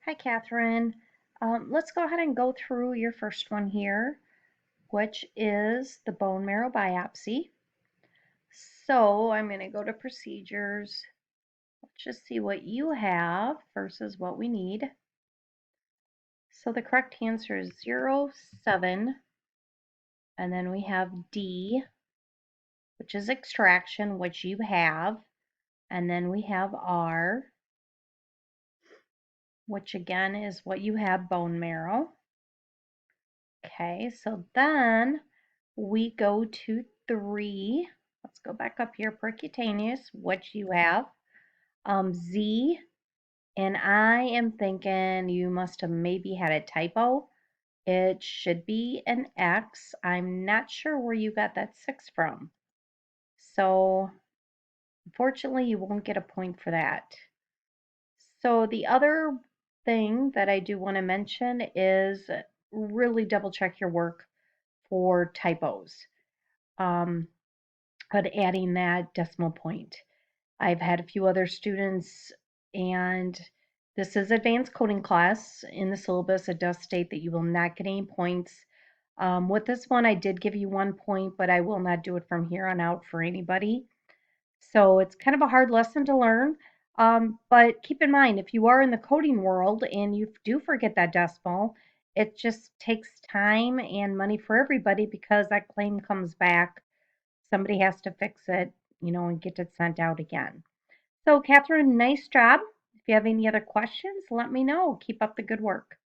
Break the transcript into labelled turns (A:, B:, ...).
A: Hi, Catherine. Let's go ahead and go through your first one here, which is the bone marrow biopsy. So I'm going to go to procedures. Let's just see what you have versus what we need. So the correct answer is 07, and then we have D, which is extraction, which you have, and then we have R, which again is what you have, bone marrow. Okay, so then we go to 3. Let's go back up here, percutaneous, which you have. Z, and I am thinking you must have maybe had a typo. It should be an X. I'm not sure where you got that 6 from. So unfortunately, you won't get a point for that. So the other thing that I do want to mention is really double check your work for typos. But adding that decimal point. I've had a few other students, and this is advanced coding class. In the syllabus, it does state that you will not get any points. With this one, I did give you 1 point, but I will not do it from here on out for anybody. So it's kind of a hard lesson to learn. But keep in mind, if you are in the coding world and you do forget that decimal, it just takes time and money for everybody because that claim comes back. Somebody has to fix it, and get it sent out again. So, Catherine, nice job. If you have any other questions, let me know. Keep up the good work.